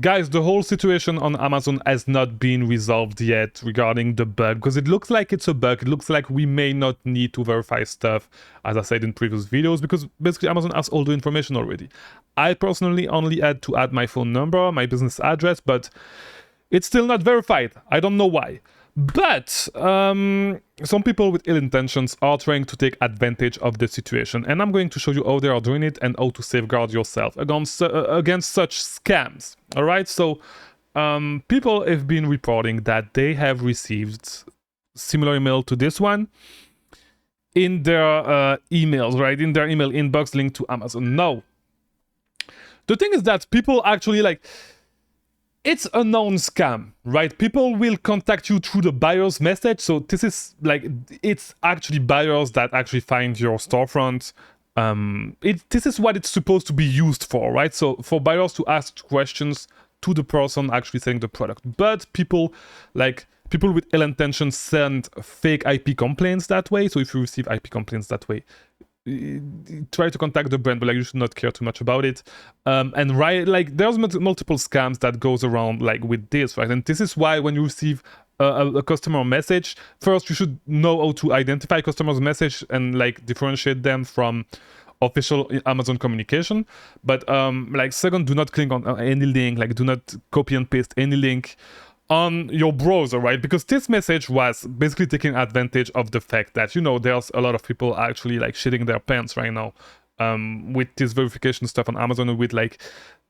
Guys, the whole situation on Amazon has not been resolved yet regarding the bug, because it looks like it's a bug. It looks like we may not need to verify stuff, as I said in previous videos, because basically Amazon has all the information already. I personally only had to add my phone number, my business address, but it's still not verified. I don't know why. But some people with ill intentions are trying to take advantage of the situation, and I'm going to show you how they are doing it and how to safeguard yourself against such scams. All right, so people have been reporting that they have received similar email to this one in their emails, right? In their email inbox linked to Amazon. No. The thing is that people actually like... It's a known scam, right? People will contact you through the buyer's message. So this is like, it's actually buyers that actually find your storefront. This is what it's supposed to be used for, right? So for buyers to ask questions to the person actually selling the product. But people with ill intentions send fake IP complaints that way. So if you receive IP complaints that way, try to contact the brand, but like you should not care too much about it. And right, like there's multiple scams that goes around like with this, right? And this is why when you receive a customer message, first you should know how to identify customer's message and like differentiate them from official Amazon communication. But like second, do not click on any link, like do not copy and paste any link on your browser, right? Because this message was basically taking advantage of the fact that, you know, there's a lot of people actually like shitting their pants right now with this verification stuff on Amazon, and with like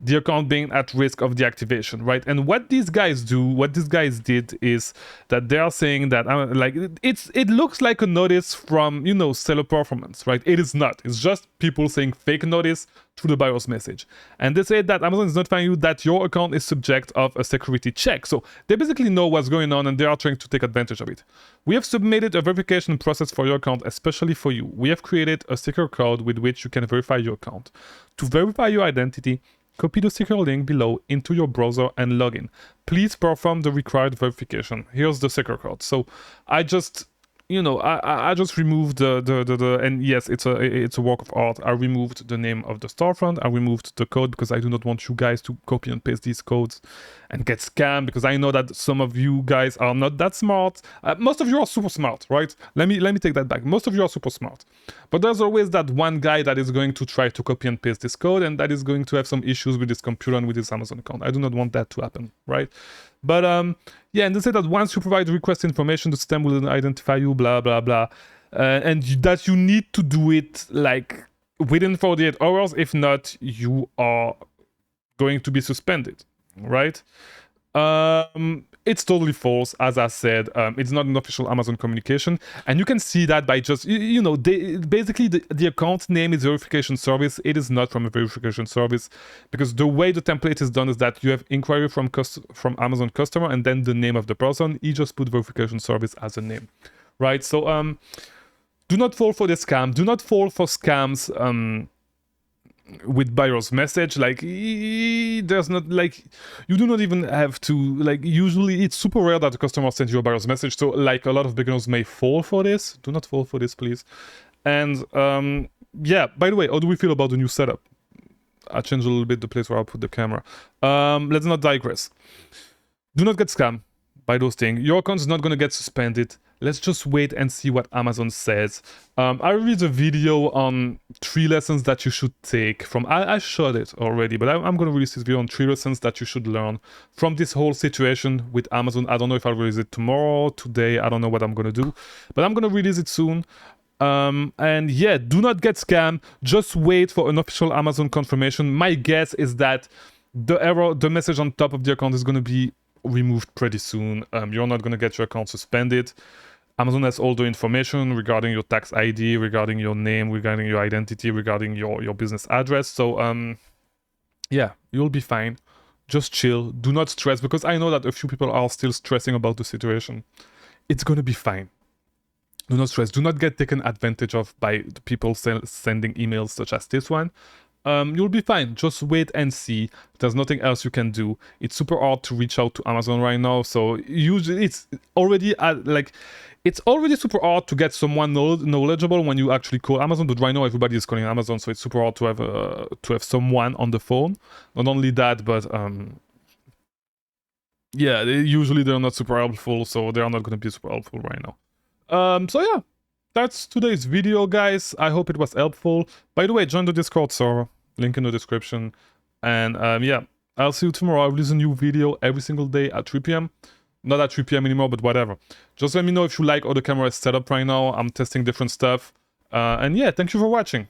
the account being at risk of deactivation, right? And what these guys did is that they are saying that like it looks like a notice from, you know, seller performance, right? It is not. It's just people saying fake notice to the buyer's message, and they say that Amazon is notifying you that your account is subject of a security check. So they basically know what's going on and they are trying to take advantage of it. We have submitted a verification process for your account especially for you. We have created a secure code with which you can verify your account. To verify your identity, copy the secure link below into your browser and log in. Please perform the required verification. Here's the secure code. So I just, you know, I just removed the and yes, it's a work of art. I removed the name of the storefront. I removed the code because I do not want you guys to copy and paste these codes and get scammed, because I know that some of you guys are not that smart. Most of you are super smart, right? Let me take that back. Most of you are super smart. But there's always that one guy that is going to try to copy and paste this code, and that is going to have some issues with his computer and with his Amazon account. I do not want that to happen, right? But yeah, and they say that once you provide request information, the system will identify you, blah blah blah, and that you need to do it like within 48 hours. If not, you are going to be suspended, right? It's totally false, as I said. It's not an official Amazon communication, and you can see that by just, you know, basically the account name is verification service. It is not from a verification service, because the way the template is done is that you have inquiry from Amazon customer and then the name of the person. He just put verification service as a name, right? So do not fall for the scam. Do not fall for scams with buyer's message. Like there's not, like, you do not even have to, like, usually it's super rare that a customer sends you a buyer's message, so like a lot of beginners may fall for this. Do not fall for this, please. And yeah, by the way, how do we feel about the new setup? I changed a little bit the place where I put the camera. Let's not digress. Do not get scammed by those things. Your account is not going to get suspended. Let's just wait and see what Amazon says. I released a video on 3 lessons that you should take from... I showed it already, but I'm going to release this video on 3 lessons that you should learn from this whole situation with Amazon. I don't know if I'll release it tomorrow, today. I don't know what I'm going to do, but I'm going to release it soon. And yeah, do not get scammed. Just wait for an official Amazon confirmation. My guess is that the message on top of the account is going to be removed pretty soon. You're not going to get your account suspended. Amazon has all the information regarding your tax ID, regarding your name, regarding your identity, regarding your business address. So yeah, you'll be fine. Just chill. Do not stress, because I know that a few people are still stressing about the situation. It's going to be fine. Do not stress. Do not get taken advantage of by the people sending emails such as this one. You'll be fine. Just wait and see. There's nothing else you can do. It's super hard to reach out to Amazon right now, so usually it's already it's already super hard to get someone knowledgeable when you actually call Amazon. But right now everybody is calling Amazon, so it's super hard to have someone on the phone. Not only that, but yeah, usually they're not super helpful, so they are not going to be super helpful right now. So yeah, that's today's video, guys. I hope it was helpful. By the way, join the Discord server, link in the description. And yeah, I'll see you tomorrow. I'll release a new video every single day at 3 p.m. Not at 3 p.m. anymore, but whatever. Just let me know if you like how the camera is set up right now. I'm testing different stuff. And yeah, thank you for watching.